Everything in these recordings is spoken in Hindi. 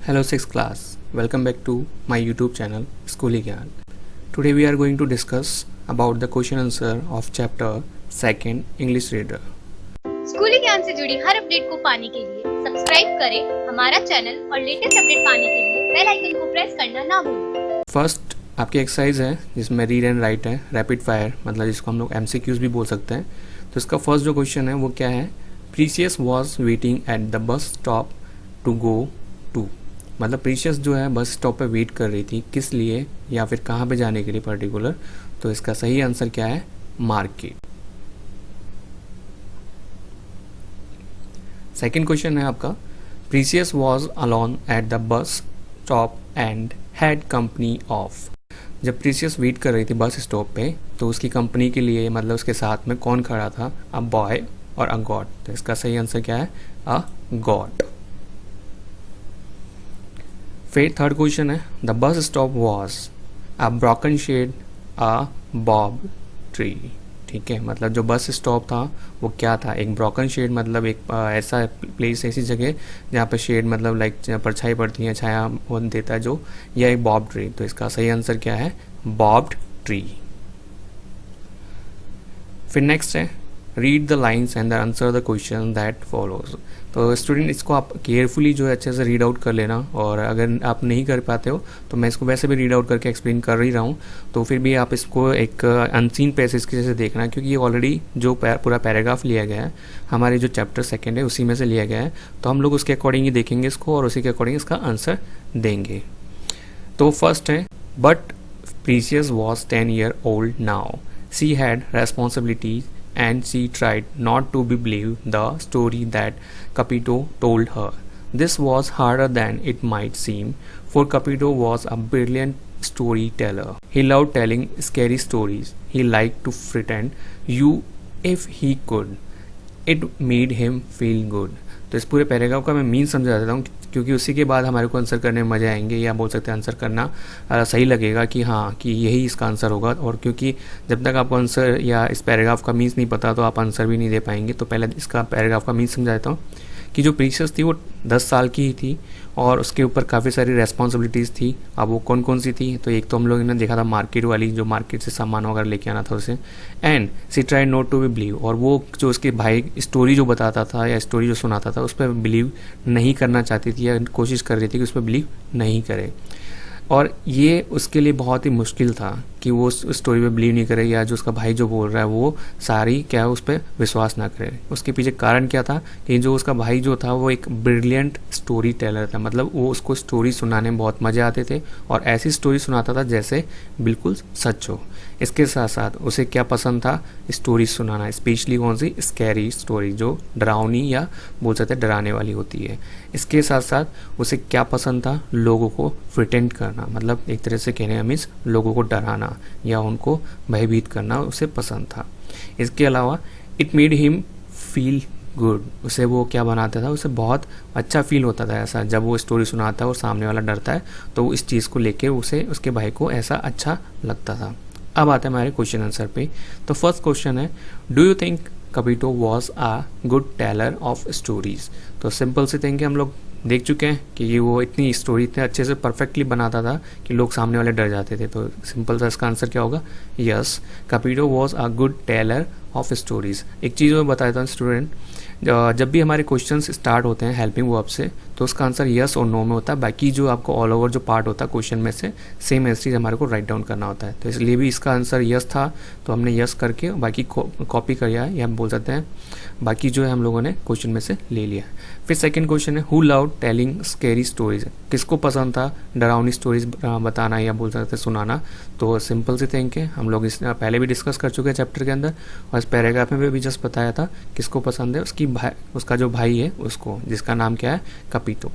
Hello 6th class, welcome back to my YouTube channel Schooly Gyan. Today we are going to discuss about the question answer of chapter 2nd English Reader. स्कूली ज्ञान से जुड़ी हर अपडेट को पाने के लिए सब्सक्राइब करें हमारा चैनल और लेटेस्ट अपडेट पाने के लिए बेल आइकन को प्रेस करना ना भूलें। फर्स्ट आपकी एक्सरसाइज है जिसमें रीड एंड राइट है, रैपिड फायर मतलब जिसको हम लोग MCQs भी बोल सकते हैं। तो इसका फर्स्ट जो क्वेश्चन है वो क्या है, precious was waiting at the bus stop to go to. मतलब प्रीशियस जो है बस स्टॉप पे वेट कर रही थी, किस लिए या फिर कहाँ पे जाने के लिए पर्टिकुलर। तो इसका सही आंसर क्या है, मार्केट। सेकेंड क्वेश्चन है आपका, precious was alone at the bus stop and had company of. जब प्रीशियस वेट कर रही थी बस स्टॉप पे तो उसकी कंपनी के लिए मतलब उसके साथ में कौन खड़ा था, अ बॉय और अ गॉड। तो इसका सही आंसर क्या है, अ गॉड। फिर थर्ड क्वेश्चन है, the bus stop was a broken shed a baobab tree. ठीक है, मतलब जो बस स्टॉप था वो क्या था, एक ब्रोकन शेड मतलब एक ऐसा प्लेस, ऐसी जगह जहाँ पे शेड मतलब लाइक परछाई पड़ती है, छाया देता है जो, या एक बॉब ट्री। तो इसका सही आंसर क्या है, बॉब्ड ट्री। फिर नेक्स्ट है, read the lines and answer the question that follows. तो स्टूडेंट इसको आप केयरफुली जो है अच्छे से रीड आउट कर लेना, और अगर आप नहीं कर पाते हो तो मैं इसको वैसे भी रीड आउट करके एक्सप्लेन कर ही रहा हूँ, तो फिर भी आप इसको एक अनसीन पैसेज की जैसे देखना, क्योंकि ये ऑलरेडी जो पूरा पैराग्राफ लिया गया है हमारे जो चैप्टर 2 है उसी में से लिया गया है। तो हम लोग उसके अकॉर्डिंग ही देखेंगे इसको और उसी के अकॉर्डिंग इसका आंसर देंगे। तो फर्स्ट है, but precious was 10 years old now, she had responsibilities and she tried not to believe the story that Capito told her. This was harder than it might seem, for Capito was a brilliant storyteller. He loved telling scary stories. He liked to frighten you if he could. It made him feel good. तो इस पूरे पैराग्राफ का मैं मीन समझा देता हूँ, क्योंकि उसी के बाद हमारे को आंसर करने में मज़े आएंगे, या बोल सकते हैं आंसर करना सही लगेगा कि हाँ कि यही इसका आंसर होगा। और क्योंकि जब तक आपको आंसर या इस पैराग्राफ का मीन्स नहीं पता तो आप आंसर भी नहीं दे पाएंगे। तो पहले इसका पैराग्राफ का मीन्स समझा देता हूँ कि जो प्रीशियस थी वो 10 साल की ही थी और उसके ऊपर काफ़ी सारी रेस्पॉन्सिबिलिटीज़ थी। अब वो कौन कौन सी थी, तो एक तो हम लोगों ने देखा था मार्केट वाली, जो मार्केट से सामान वगैरह लेके आना था उसे। And she try not to be believe, और वो जो उसके भाई स्टोरी जो बताता था या स्टोरी जो सुनाता था उस पर बिलीव नहीं करना चाहती थी, या कोशिश कर रही थी कि उस पर बिलीव नहीं करे। और ये उसके लिए बहुत ही मुश्किल था कि वो उस स्टोरी पे बिलीव नहीं करे, या जो उसका भाई जो बोल रहा है वो सारी क्या है उस पर विश्वास ना करे। उसके पीछे कारण क्या था कि जो उसका भाई जो था वो एक ब्रिलियंट स्टोरी टेलर था, मतलब वो उसको स्टोरी सुनाने में बहुत मज़े आते थे और ऐसी स्टोरी सुनाता था जैसे बिल्कुल सच हो। इसके साथ साथ उसे क्या पसंद था, स्टोरी सुनाना, स्पेशली कौन सी, स्कैरी स्टोरी, जो डरावनी या बोल सकते हैं डराने वाली होती है। इसके साथ साथ उसे क्या पसंद था, लोगों को फ्रिटेंड करना, मतलब एक तरह से कहने का मीन्स लोगों को डराना या उनको भयभीत करना उसे पसंद था। इसके अलावा it made him feel good, उसे वो क्या बनाता था, उसे बहुत अच्छा फील होता था ऐसा, जब वो स्टोरी सुनाता है और सामने वाला डरता है तो इस चीज़ को लेके उसे उसके भाई को ऐसा अच्छा लगता था। अब आते हैं हमारे क्वेश्चन आंसर पे। तो फर्स्ट क्वेश्चन है, do you think Capito was a good teller of stories. तो सिंपल से थिंक हम लोग देख चुके हैं कि ये वो इतनी स्टोरी इतने अच्छे से परफेक्टली बनाता था कि लोग सामने वाले डर जाते थे। तो सिंपल सा इसका आंसर क्या होगा, yes, Capito was a good teller of stories. एक चीज़ मैं बताता हूँ स्टूडेंट, जब भी हमारे क्वेश्चंस स्टार्ट होते हैं हेल्पिंग वर्ब से तो उसका आंसर यस और नो में होता है। बाकी जो आपको ऑल ओवर जो पार्ट होता है क्वेश्चन में से सेम एज हमारे को राइट डाउन करना होता है। तो इसलिए भी इसका आंसर यस था, तो हमने यस करके बाकी कॉपी कर लिया है, या हम बोल सकते हैं बाकी जो है हम लोगों ने क्वेश्चन में से ले लिया। फिर सेकंड क्वेश्चन है, who loved telling scary stories, किसको पसंद था डरावनी स्टोरीज बताना या बोल सकते हैं सुनाना। तो सिंपल से थिंक है, हम लोग इस पहले भी डिस्कस कर चुके हैं चैप्टर के अंदर, और इस पैराग्राफ में भी जस्ट बताया था किसको पसंद है, उसका जो भाई है उसको, जिसका नाम क्या है, कपिटो।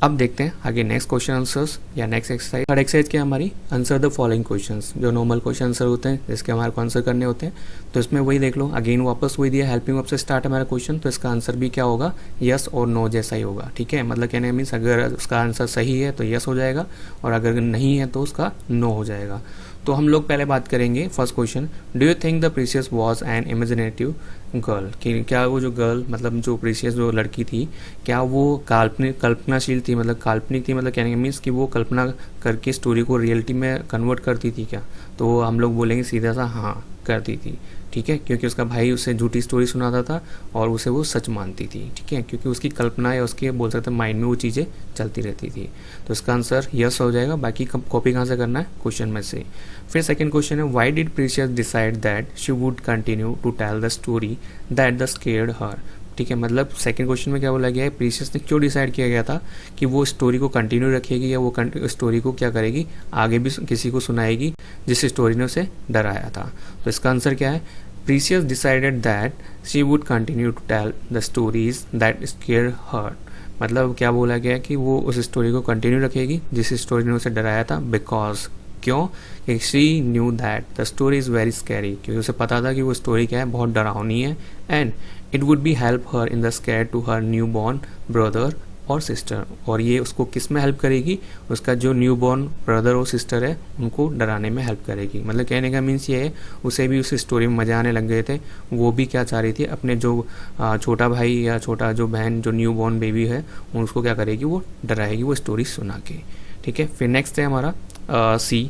अब देखते हैं आगे नेक्स्ट क्वेश्चन आंसर्स या नेक्स्ट एक्सरसाइज। थर्ड एक्सरसाइज क्या हमारी, आंसर द फॉलोइंग क्वेश्चंस, जो नॉर्मल क्वेश्चन आंसर होते हैं जिसके हमारे को आंसर करने होते हैं। तो इसमें वही देख लो, अगेन वापस वही दिया, हेल्पिंग वर्ब से स्टार्ट हमारा क्वेश्चन, तो इसका आंसर भी क्या होगा, यस और नो जैसा ही होगा। ठीक है, मतलब कहने मीन्स अगर उसका आंसर सही है तो यस हो जाएगा, और अगर नहीं है तो उसका नो हो जाएगा। तो हम लोग पहले बात करेंगे first question, do you think the precious was an imaginative girl कि क्या वो जो गर्ल मतलब जो प्रीशियस जो लड़की थी क्या वो कल्पनाशील थी, मतलब काल्पनिक थी, मतलब कहने का मीन्स कि वो कल्पना करके स्टोरी को रियलिटी में कन्वर्ट करती थी क्या? तो हम लोग बोलेंगे सीधा सा हाँ करती थी, ठीक है, क्योंकि उसका भाई उसे झूठी स्टोरी सुनाता था और उसे वो सच मानती थी, ठीक है, क्योंकि उसकी कल्पना या उसके बोल सकते हैं माइंड में वो चीज़ें चलती रहती थी। तो इसका आंसर यस हो जाएगा। बाकी कॉपी कहाँ से करना है? क्वेश्चन में से। फिर सेकंड क्वेश्चन है why did Precious decide that she would continue to tell the story that the scared her, ठीक है, मतलब सेकंड क्वेश्चन में क्या बोला गया है, प्रीशियस ने क्यों डिसाइड किया गया था कि वो स्टोरी को कंटिन्यू रखेगी या वो स्टोरी को क्या करेगी, आगे भी किसी को सुनाएगी जिस स्टोरी ने उसे डराया था। तो इसका आंसर क्या है? Precious decided that she would continue to tell the stories that scare her, मतलब क्या बोला गया कि वो उस स्टोरी को कंटिन्यू रखेगी जिस स्टोरी ने उसे डराया था, बिकॉज क्यों कि she knew that the story is very scary, क्योंकि उसे पता था कि वो स्टोरी क्या है, बहुत डरावनी है, and it would be help her in the scare to her new born brother और सिस्टर, और ये उसको किस में हेल्प करेगी, उसका जो न्यू बॉर्न ब्रदर और सिस्टर है उनको डराने में हेल्प करेगी। मतलब कहने का मीन्स ये है उसे भी उस स्टोरी में मज़ा आने लग गए थे, वो भी क्या चाह रही थी अपने जो छोटा भाई या छोटा जो बहन जो न्यू बॉर्न बेबी है उसको क्या करेगी, वो डराएगी वो स्टोरी सुना के, ठीक है। फिर नेक्स्ट है हमारा सी,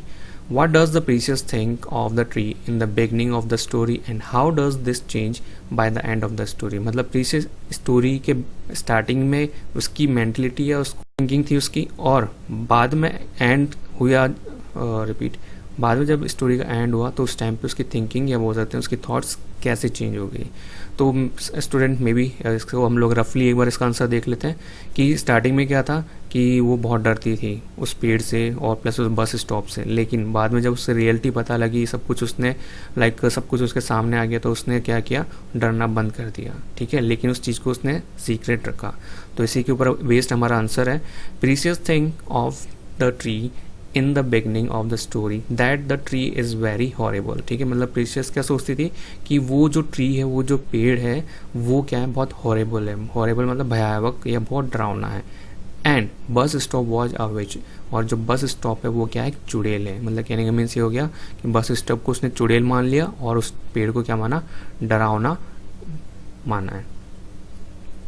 what does the Precious think of the tree in the beginning of the story and how does this change by the end of the story, मतलब Precious स्टोरी के स्टार्टिंग में उसकी मेंटलिटी या उसकी थिंकिंग थी उसकी, और बाद में एंड हुआ रिपीट बाद में जब स्टोरी का एंड हुआ तो उस टाइम पे उसकी थिंकिंग या बोल सकते हैं उसकी थॉट्स कैसे चेंज हो गई। तो स्टूडेंट में भी इसको हम लोग रफली एक बार इसका आंसर देख लेते हैं कि स्टार्टिंग में क्या था कि वो बहुत डरती थी उस पेड़ से और प्लस उस बस स्टॉप से, लेकिन बाद में जब उससे रियलिटी पता लगी सब कुछ उसने सब कुछ उसके सामने आ गया तो उसने क्या किया, डरना बंद कर दिया, ठीक है, लेकिन उस चीज़ को उसने सीक्रेट रखा। तो इसी के ऊपर बेस्ड हमारा आंसर है precious thing of the tree in the beginning of the story that the tree is very horrible, ठीक है, मतलब प्रीशियस क्या सोचती थी कि वो जो ट्री है वो जो पेड़ है वो क्या है, बहुत हॉरेबल है, हॉरेबल मतलब भयावह या बहुत डरावना है, एंड बस स्टॉप वॉज अ विच, और जो बस स्टॉप है वो क्या है, चुड़ैल है, मतलब कहने का मीन्स ये हो गया कि बस स्टॉप को उसने चुड़ैल मान लिया और उस पेड़ को क्या माना, डरावना माना है,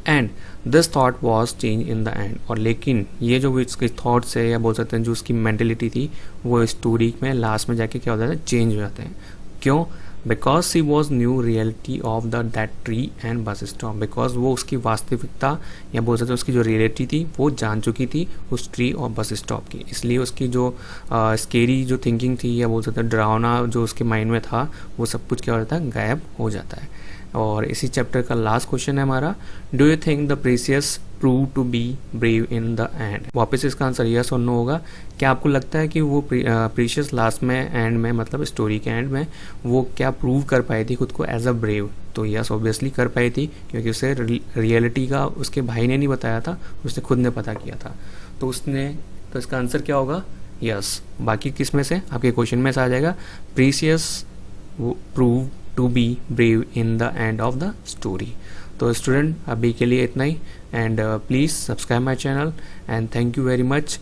and this thought was change in the and, और लेकिन ये जो उसके थॉट्स है या बोल सकते हैं जो उसकी मेंटेलिटी थी वो स्टोरी में लास्ट में जाके क्या हो जाता है, चेंज हो जाते हैं। क्यों? Because she was new reality of the that tree and bus stop, because वो उसकी वास्तविकता या बोल सकते हैं उसकी जो रियलिटी थी वो जान चुकी थी उस ट्री और बस स्टॉप की, इसलिए उसकी जो स्केरी जो थिंकिंग थी या बोल सकते हैं डरावना जो उसके माइंड में था वो सब कुछ क्या हो जाता है, गायब हो जाता है। और इसी चैप्टर का लास्ट क्वेश्चन है हमारा, do you think the precious prove to be brave in the end, वापस इसका आंसर यस और नो होगा। क्या आपको लगता है कि वो प्रीशियस लास्ट में एंड में मतलब स्टोरी के एंड में वो क्या प्रूव कर पाई थी खुद को एज अ ब्रेव? तो यस ऑब्वियसली कर पाई थी, क्योंकि उसे रियलिटी का उसके भाई ने नहीं बताया था, उसने खुद ने पता किया था, तो इसका आंसर क्या होगा, यस। बाकी किस में से आपके क्वेश्चन में से आ जाएगा Precious prove to be brave in the end of the story. तो स्टूडेंट अभी के लिए इतना ही, and please subscribe my channel and thank you very much.